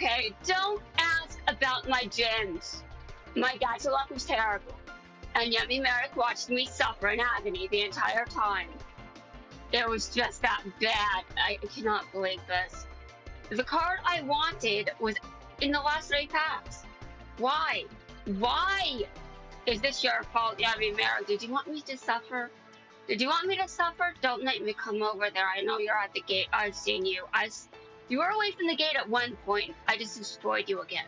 Okay, don't ask about my gyms. My gadget luck was terrible, and Yami Marik watched me suffer in agony the entire time. It was just that bad. I cannot believe this. The card I wanted was in the last 3 packs. Why? Why? Is this your fault, Yami Marik? Did you want me to suffer? Did you want me to suffer? Don't make me come over there. I know you're at the gate. I've seen you. You were away from the gate at one point. I just destroyed you again.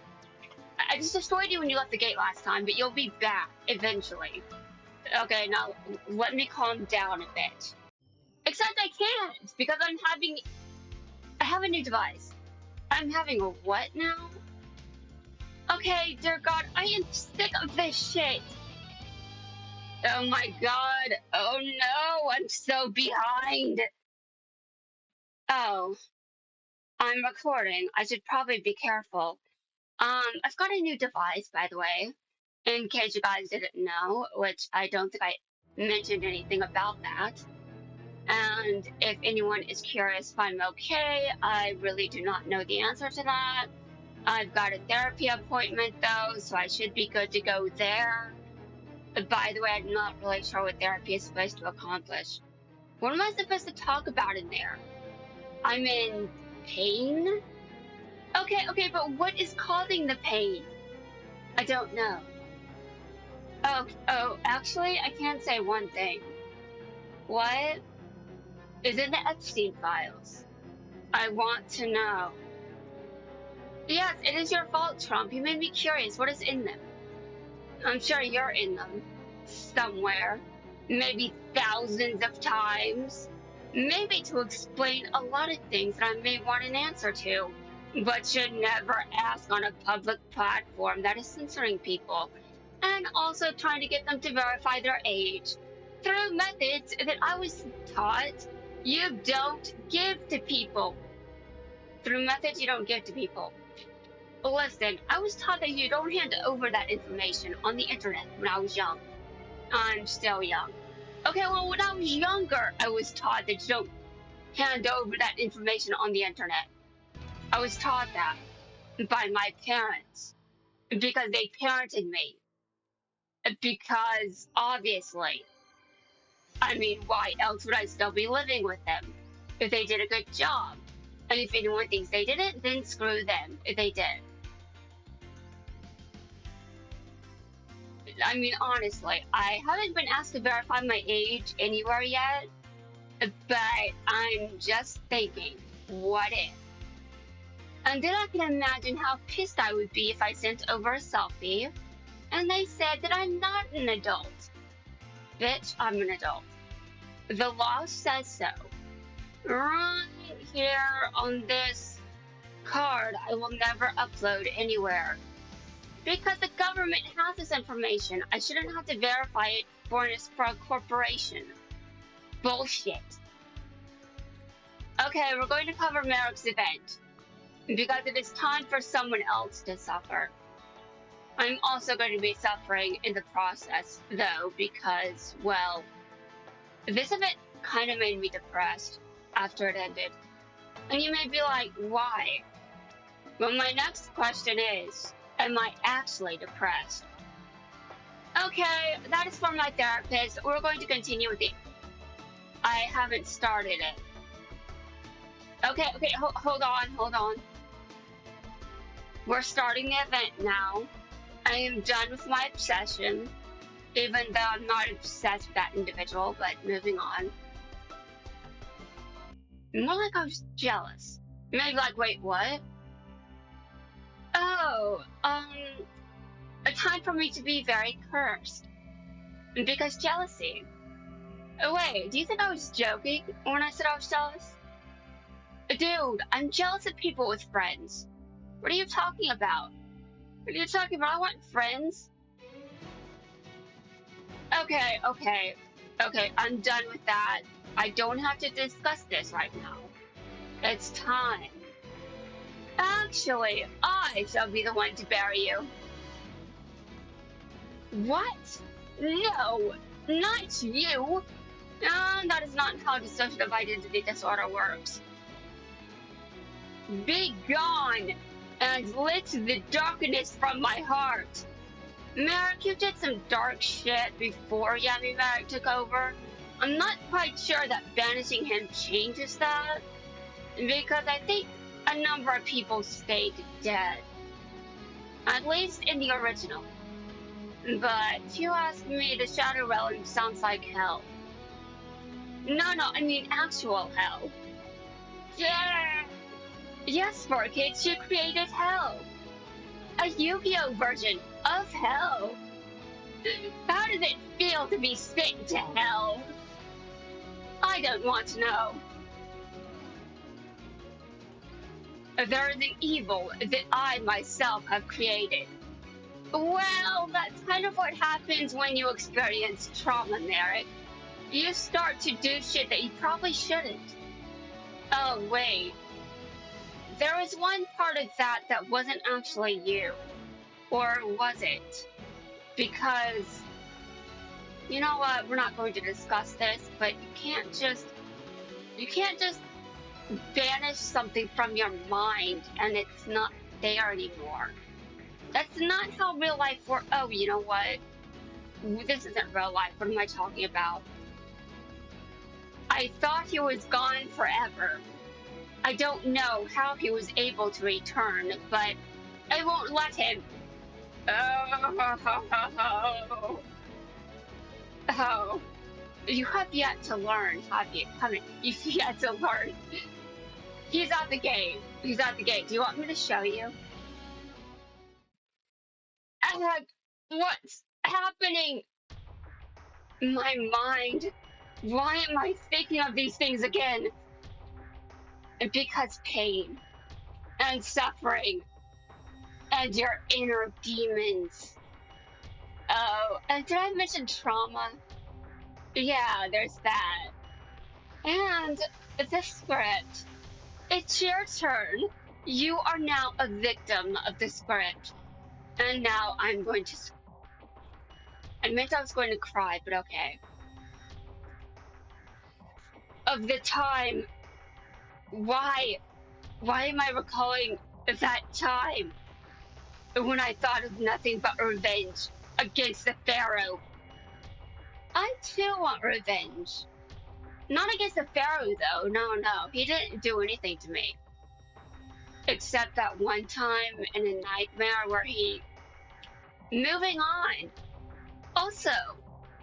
I just destroyed you when you left the gate last time, but you'll be back eventually. Okay, now let me calm down a bit. Except I can't because I have a new device. I'm having a what now? Okay, dear God, I am sick of this shit. Oh my God. Oh no, I'm so behind. Oh, I'm recording. I should probably be careful. I've got a new device, by the way, in case you guys didn't know, which I don't think I mentioned anything about that. And if anyone is curious if I'm okay, I really do not know the answer to that. I've got a therapy appointment though, so I should be good to go there. By the way, I'm not really sure what therapy is supposed to accomplish. What am I supposed to talk about in there? I'm in pain? Okay, but what is causing the pain? I don't know. Oh, actually, I can't say one thing. What is in the Epstein files? I want to know. Yes, it is your fault, Trump. You made me curious. What is in them? I'm sure you're in them. Somewhere. Maybe thousands of times. Maybe to explain a lot of things that I may want an answer to, but should never ask on a public platform that is censoring people, and also trying to get them to verify their age through methods that I was taught you don't give to people. Through methods you don't give to people. Listen, I was taught that you don't hand over that information on the internet when I was young. I'm still young. Okay, well, when I was younger, I was taught that you don't hand over that information on the internet. I was taught that by my parents because they parented me. Because obviously, I mean, why else would I still be living with them if they did a good job? And if anyone thinks they didn't, then screw them if they did. I mean, honestly, I haven't been asked to verify my age anywhere yet, but I'm just thinking, what if? And then I can imagine how pissed I would be if I sent over a selfie and they said that I'm not an adult. Bitch, I'm an adult. The law says so. Right here on this card, I will never upload anywhere. Because the government has this information. I shouldn't have to verify it for a corporation. Bullshit. Okay, we're going to cover Marik's event. Because it is time for someone else to suffer. I'm also going to be suffering in the process, though, because, well, this event kind of made me depressed after it ended. And you may be like, why? Well, my next question is, am I actually depressed? Okay, that is for my therapist. We're going to continue with it. I haven't started it. Okay, hold on. We're starting the event now. I am done with my obsession, even though I'm not obsessed with that individual, but moving on. More like I was jealous. Maybe like, wait, what? Oh, a time for me to be very cursed. Because jealousy. Oh, wait, do you think I was joking when I said I was jealous? Dude, I'm jealous of people with friends. What are you talking about? What are you talking about? I want friends. Okay, I'm done with that. I don't have to discuss this right now. It's time. Actually, I shall be the one to bury you. What? No, not you. That is not how dissociative identity disorder works. Be gone, and lit the darkness from my heart. Marik, you did some dark shit before Yami Marik took over. I'm not quite sure that banishing him changes that, because I think a number of people stayed dead. At least in the original. But if you ask me, the Shadow Realm sounds like hell. No, I mean actual hell. Yeah! Yes, for kids, you created hell. A Yu-Gi-Oh version of hell. How does it feel to be sent to hell? I don't want to know. There is an evil that I myself have created. Well, that's kind of what happens when you experience trauma, Merrick. You start to do shit that you probably shouldn't. Oh, wait. There was one part of that that wasn't actually you. Or was it? Because, you know what, we're not going to discuss this, but you can't just banish something from your mind and it's not there anymore. That's not how real life works. Oh, you know what? This isn't real life. What am I talking about? I thought he was gone forever. I don't know how he was able to return, but I won't let him. Oh, oh. You have yet to learn, have you? Haven't you've yet to learn? He's at the gate. He's at the gate. Do you want me to show you? What's happening? My mind. Why am I thinking of these things again? Because pain and suffering and your inner demons. Oh, and did I mention trauma? Yeah, there's that. And the script. It's your turn. You are now a victim of the script. And now I'm going to. I meant I was going to cry, but okay. Of the time. Why? Why am I recalling that time when I thought of nothing but revenge against the Pharaoh? I too want revenge. Not against the Pharaoh, though. No. He didn't do anything to me. Except that one time in a nightmare where he. Moving on. Also,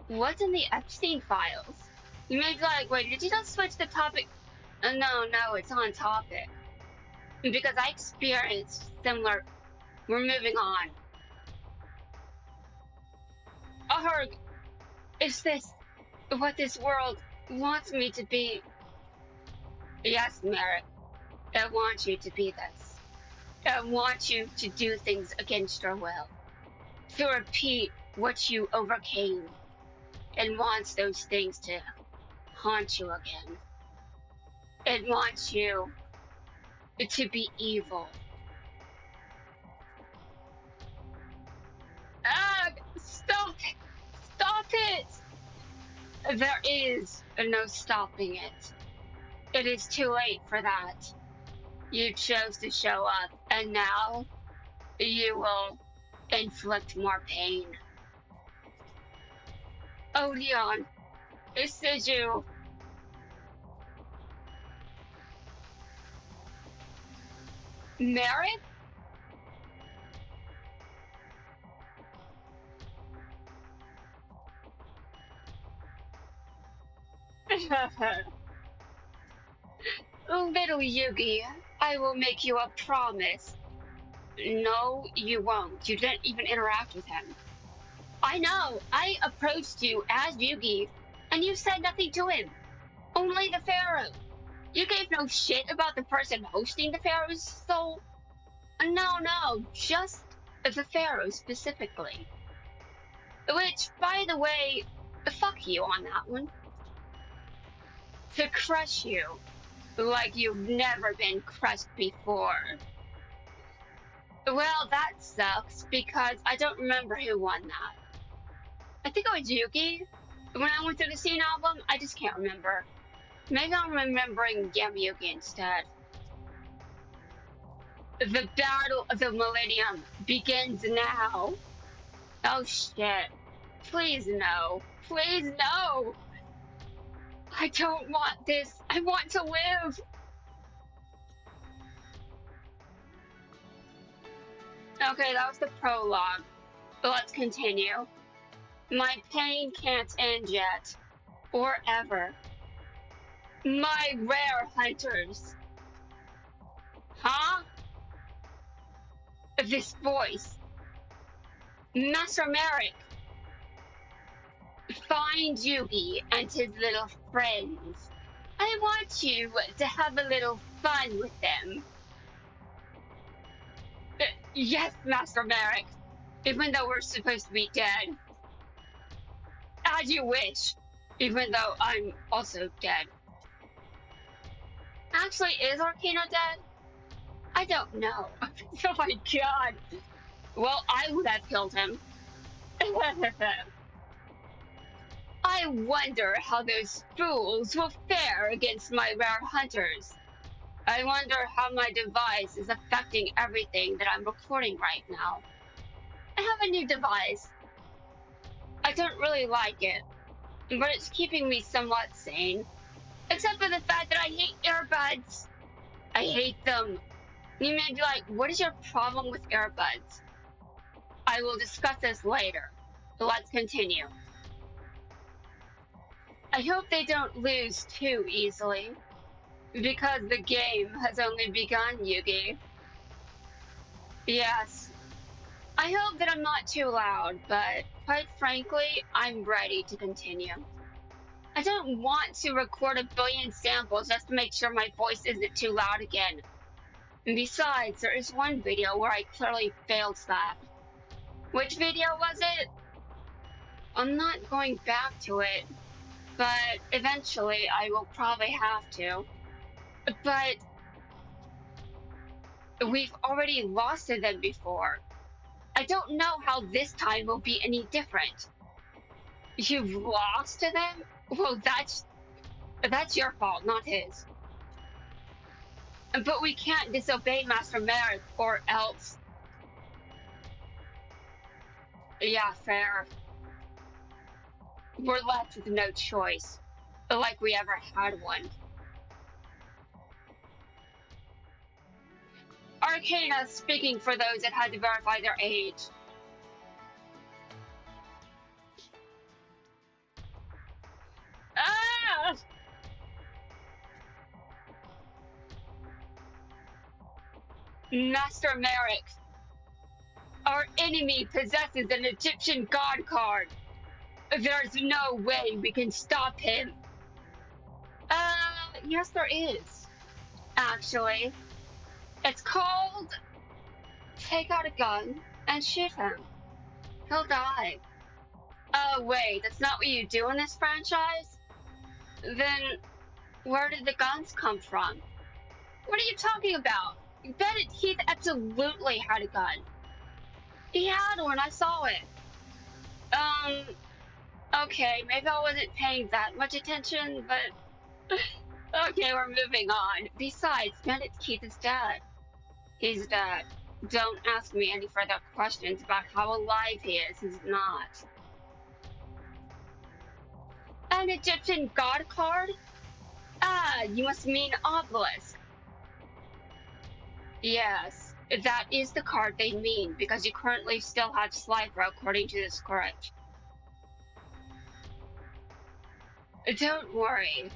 what's in the Epstein files? You may be like, wait, did you just switch the topic? No, it's on topic. Because I experienced similar. We're moving on. Arg, is this what this world wants me to be? Yes, Merrick, I want you to be this. I want you to do things against your will. To repeat what you overcame and wants those things to haunt you again. It wants you to be evil. Ah, stop it! Stop it! There is no stopping it. It is too late for that. You chose to show up, and now you will inflict more pain. Oh, Leon, this is you. Married? Little Yugi, I will make you a promise. No, you won't. You didn't even interact with him. I know. I approached you as Yugi, and you said nothing to him. Only the Pharaoh. You gave no shit about the person hosting the Pharaoh's soul. No, just the Pharaoh specifically. Which, by the way, fuck you on that one. To crush you like you've never been crushed before. Well, that sucks because I don't remember who won that. I think it was Yuki. When I went through the scene album, I just can't remember. Maybe I'm remembering Yami Yugi instead. The battle of the millennium begins now. Oh shit. Please no. Please no. I don't want this. I want to live. Okay, that was the prologue. But let's continue. My pain can't end yet. Or ever. My rare hunters. Huh? This voice. Master Marik. Find Yugi and his little friends. I want you to have a little fun with them. Yes, Master Marik. Even though we're supposed to be dead. As you wish. Even though I'm also dead. Actually, is Arcano dead? I don't know. Oh my god. Well, I would have killed him. I wonder how those fools will fare against my rare hunters. I wonder how my device is affecting everything that I'm recording right now. I have a new device. I don't really like it, but it's keeping me somewhat sane. Except for the fact that I hate earbuds. I hate them. You may be like, what is your problem with earbuds? I will discuss this later. Let's continue. I hope they don't lose too easily. Because the game has only begun, Yugi. Yes. I hope that I'm not too loud, but quite frankly, I'm ready to continue. I don't want to record a billion samples just to make sure my voice isn't too loud again. And besides, there is one video where I clearly failed that. Which video was it? I'm not going back to it, but eventually I will probably have to. But we've already lost to them before. I don't know how this time will be any different. You've lost to them? Well, that's your fault, not his. But we can't disobey Master Merrick or else. Yeah, fair. We're left with no choice. Like we ever had one. Arcana speaking for those that had to verify their age. Ah! Master Merrick. Our enemy possesses an Egyptian god card. There's no way we can stop him. Yes there is. Actually. It's called take out a gun and shoot him. He'll die. Oh wait, that's not what you do in this franchise? Then where did the guns come from? What are you talking about? Bennett Keith absolutely had a gun. He had one, I saw it. Um, okay, maybe I wasn't paying that much attention, but okay, we're moving on. Besides, Bennett Keith is dead. He's dead. Don't ask me any further questions about how alive he is. He's not. An Egyptian god card? Ah, you must mean obelisk. Yes, that is the card they mean, because you currently still have Slifer according to the script. Don't worry.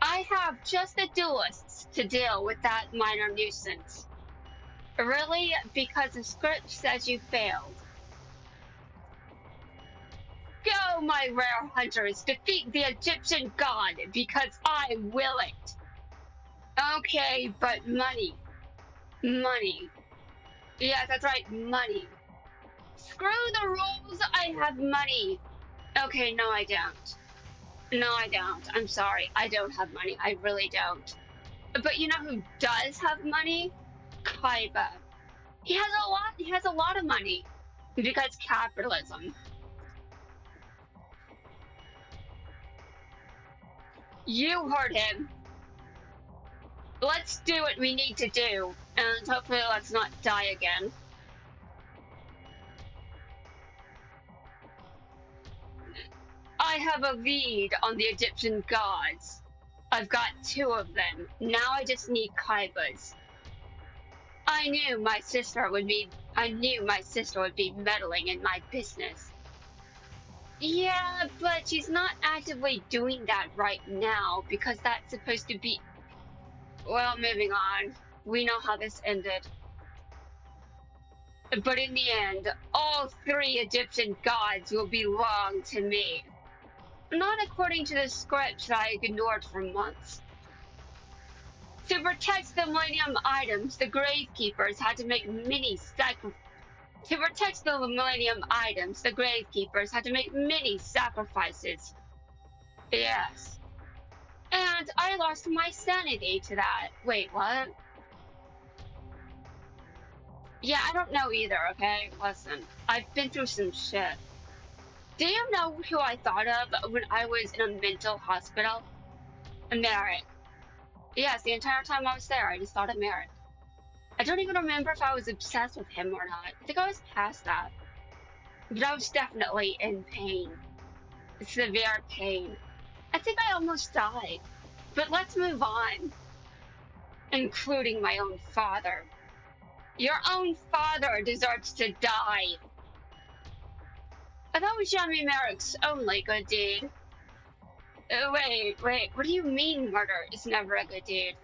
I have just the duelists to deal with that minor nuisance. Really? Because the script says you failed. Go, my rare hunters, defeat the Egyptian god, because I will it. Okay, but money. Money. Yes, that's right, money. Screw the rules, I have money. Okay, no, I don't. No, I don't. I'm sorry, I don't have money. I really don't. But you know who does have money? Kaiba. He has a lot of money. Because capitalism. You heard him. Let's do what we need to do. And hopefully let's not die again. I have a lead on the Egyptian gods. I've got 2 of them. Now I just need Kaiba's. I knew my sister would be meddling in my business. Yeah, but she's not actively doing that right now because that's supposed to be. Well, moving on. We know how this ended. But in the end, all 3 Egyptian gods will belong to me. Not according to the script that I ignored for months. To protect the Millennium items, the Gravekeepers had to make many sacrifices. To protect the Millennium items, the Gravekeepers had to make many sacrifices. Yes. And I lost my sanity to that. Wait, what? Yeah, I don't know either, okay? Listen, I've been through some shit. Do you know who I thought of when I was in a mental hospital? Marik. Yes, the entire time I was there, I just thought of Marik. I don't even remember if I was obsessed with him or not. I think I was past that. But I was definitely in pain. Severe pain. I think I almost died. But let's move on. Including my own father. Your own father deserves to die. That was Yami Marik's only good deed. Wait, what do you mean murder is never a good deed?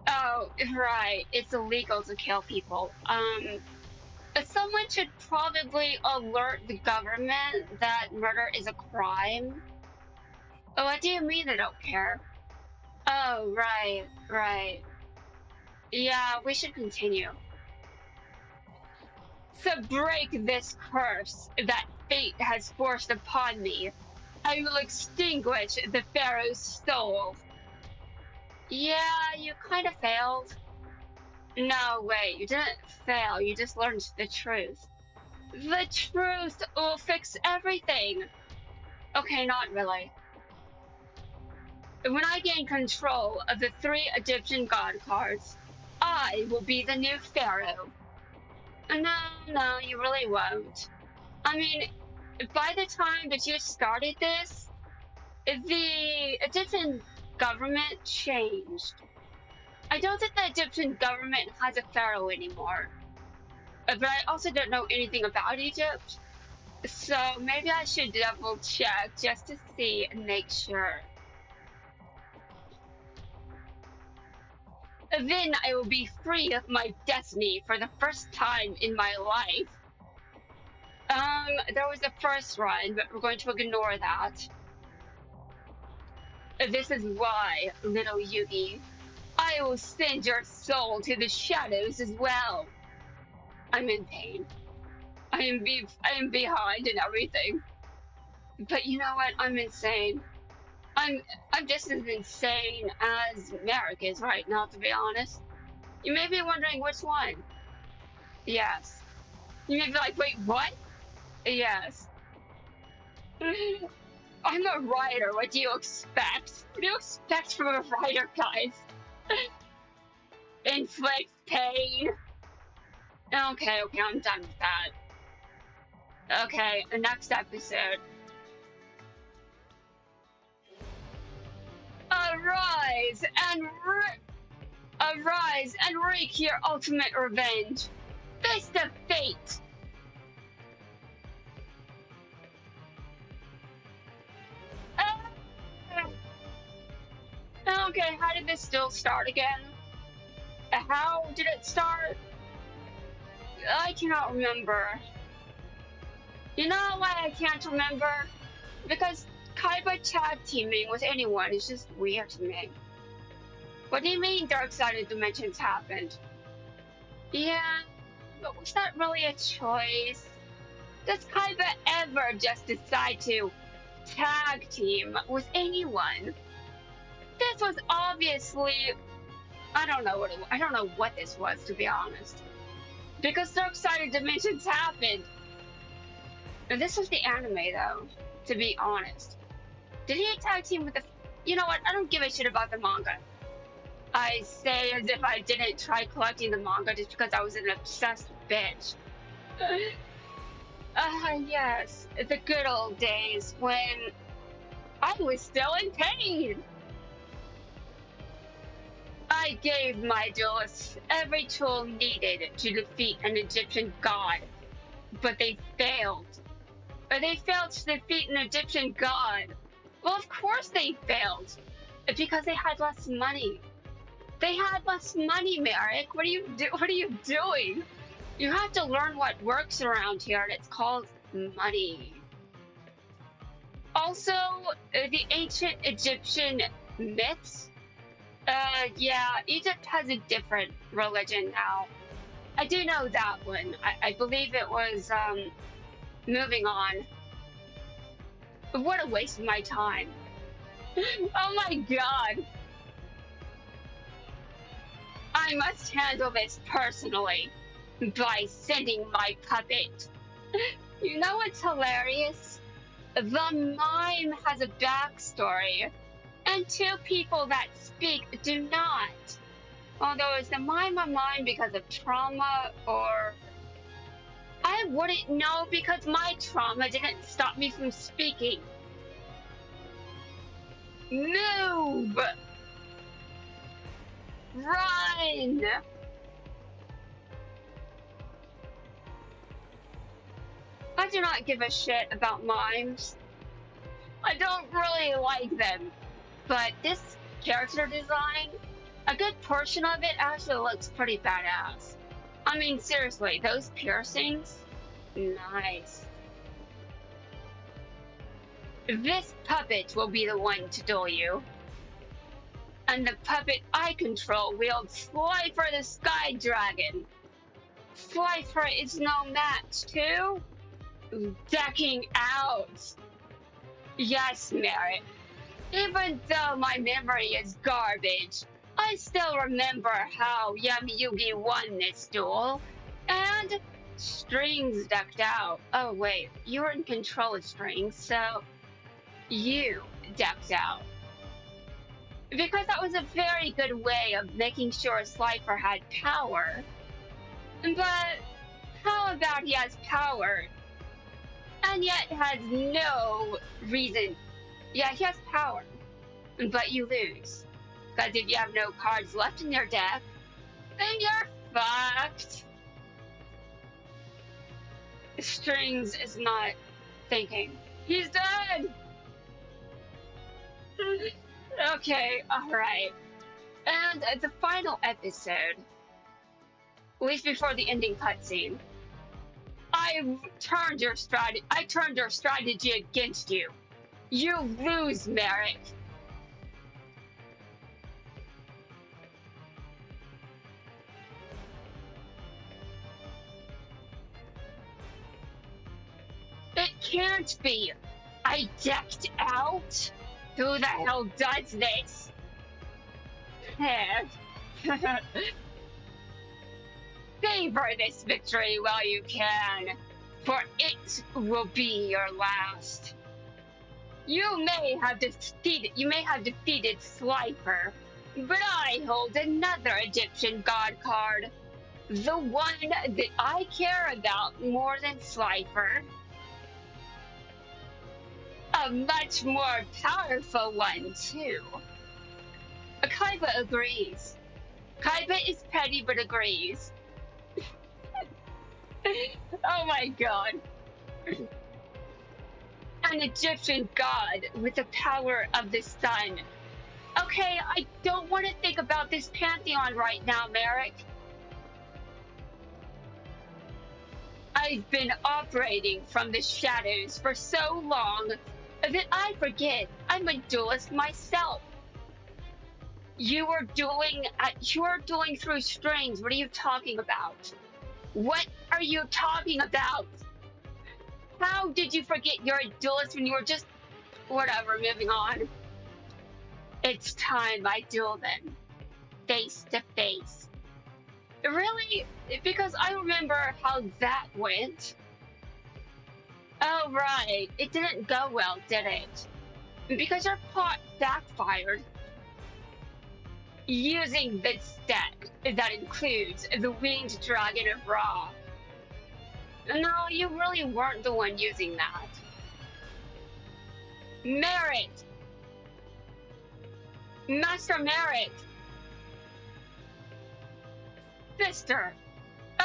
Oh, right, it's illegal to kill people. Someone should probably alert the government that murder is a crime. Oh, what do you mean they don't care? Oh, right. Yeah, we should continue. To break this curse that fate has forced upon me, I will extinguish the Pharaoh's soul. Yeah, you kind of failed. No, wait, you didn't fail, you just learned the truth. The truth will fix everything. Okay, not really. When I gain control of the 3 Egyptian god cards, I will be the new pharaoh. No, you really won't. I mean, by the time that you started this, the Egyptian government changed. I don't think the Egyptian government has a pharaoh anymore. But I also don't know anything about Egypt, so maybe I should double check just to see and make sure. Then I will be free of my destiny for the first time in my life. There was a first run, but we're going to ignore that. This is why, little Yugi, I will send your soul to the shadows as well. I'm in pain. I am behind in everything. But you know what? I'm insane. I'm I'm just as insane as Merrick is right now, to be honest. You may be wondering which one. Yes. You may be like, wait, what? Yes. I'm a writer. What do you expect? What do you expect from a writer, guys? Inflict pain. Okay, I'm done with that. Okay, the next episode. Arise and arise and wreak your ultimate revenge. Fist of fate. Ah! Okay, how did this still start again? How did it start? I cannot remember. You know why I can't remember? Because Kaiba tag teaming with anyone is just weird to me. What do you mean dark sided dimensions happened? Yeah, but was that really a choice? Does Kaiba ever just decide to tag team with anyone? This was obviously I don't know what this was, to be honest. Because dark sided dimensions happened. And this was the anime though, to be honest. Did he tag team with the you know what, I don't give a shit about the manga. I say as if I didn't try collecting the manga just because I was an obsessed bitch. Yes, the good old days when I was still in pain. I gave my duelists every tool needed to defeat an Egyptian god, but they failed. Or they failed to defeat an Egyptian god. Well, of course they failed. Because they had less money. They had less money, Merrick. What are you doing? You have to learn what works around here, and it's called money. Also, the ancient Egyptian myths. Yeah, Egypt has a different religion now. I do know that one. I believe it was, moving on. What a waste of my time. Oh my god. I must handle this personally by sending my puppet. You know what's hilarious? The mime has a backstory, and two people that speak do not. Although is the mime a mime because of trauma, or I wouldn't know because my trauma didn't stop me from speaking. Move! Run! I do not give a shit about mimes. I don't really like them. But this character design, a good portion of it actually looks pretty badass. I mean, seriously, those piercings? Nice. This puppet will be the one to duel you. And the puppet I control wields Slifer the Sky Dragon. Slifer is no match to decking out. Yes, Merit. Even though my memory is garbage, I still remember how Yami Yugi won this duel. And strings decked out. Oh wait, you're in control of strings, so you decked out. Because that was a very good way of making sure Slifer had power. But how about he has power and yet has no reason? Yeah, he has power, but you lose. Because if you have no cards left in your deck, then you're fucked. Strings is not thinking. He's dead! Okay, alright. And the final episode, at least before the ending cutscene, I turned your strategy against you. You lose, Merrick. It can't be. I decked out? Who the hell does this? Savor this victory while you can, for it will be your last. You may have defeated Slifer, but I hold another Egyptian god card. The one that I care about more than Slifer. A much more powerful one, too. Kaiba agrees. Kaiba is petty but agrees. Oh my god. An Egyptian god with the power of the sun. Okay, I don't want to think about this pantheon right now, Merrick. I've been operating from the shadows for so long that I forget I'm a duelist myself. You're dueling through strings. What are you talking about? What are you talking about? How did you forget you're a duelist when you were just whatever, moving on? It's time I duel them. Face to face. Really? Because I remember how that went. Oh right, it didn't go well, did it? Because your plot backfired. using this deck that includes the Winged Dragon of Ra. No, you really weren't the one using that. Marik! Master Marik! Sister!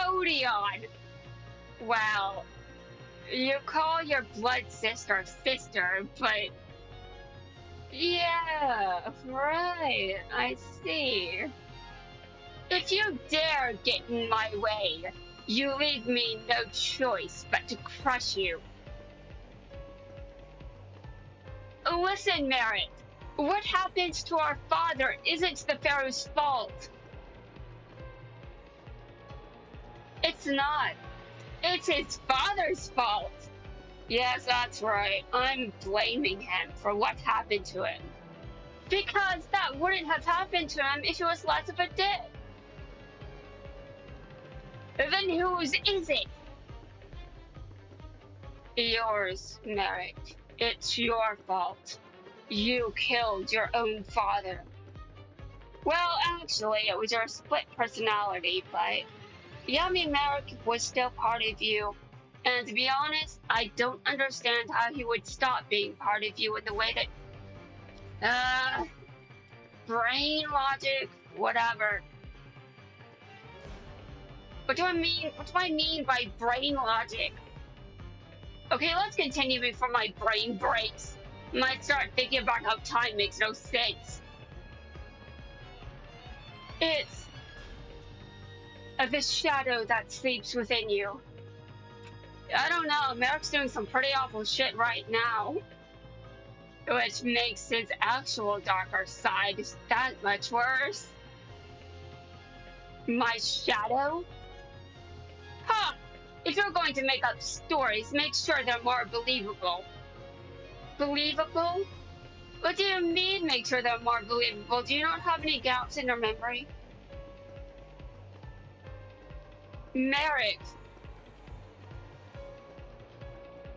Odeon! Wow. You call your blood sister sister, but... Yeah, right, I see. If you dare get in my way, you leave me no choice but to crush you. Listen, Merritt. What happens to our father isn't the Pharaoh's fault. It's not. It's his father's fault. Yes, that's right. I'm blaming him for what happened to him. Because that wouldn't have happened to him if it was less of a dick. Then whose is it? Yours, Merrick. It's your fault. You killed your own father. Well, actually, it was your split personality, but Yami Marik was still part of you. And to be honest, I don't understand how he would stop being part of you in the way that, brain logic, whatever. What do I mean by brain logic? Okay, let's continue before my brain breaks. I might start thinking about how time makes no sense. It's the shadow that sleeps within you. I don't know, Merrick's doing some pretty awful shit right now. Which makes his actual darker side that much worse. My shadow? Huh! If you're going to make up stories, make sure they're more believable. Believable? What do you mean make sure they're more believable? Do you not have any gaps in your memory? Merrick!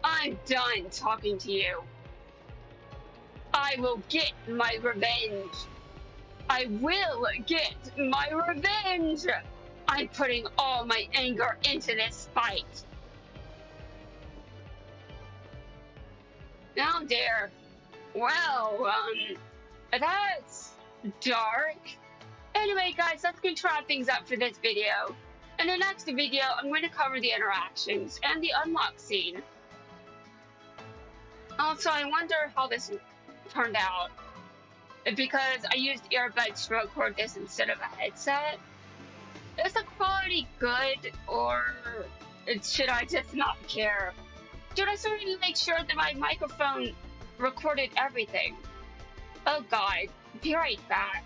I'm done talking to you. I will get my revenge. I will get my revenge! I'm putting all my anger into this fight. Oh dear. Well, that's dark. Anyway, guys, let's get wrap things up for this video. In the next video, I'm going to cover the interactions and the unlock scene. Also, I wonder how this turned out. Because I used earbuds to record this instead of a headset. Is the quality good, or should I just not care? Should I sort of make sure that my microphone recorded everything? Oh god, be right back.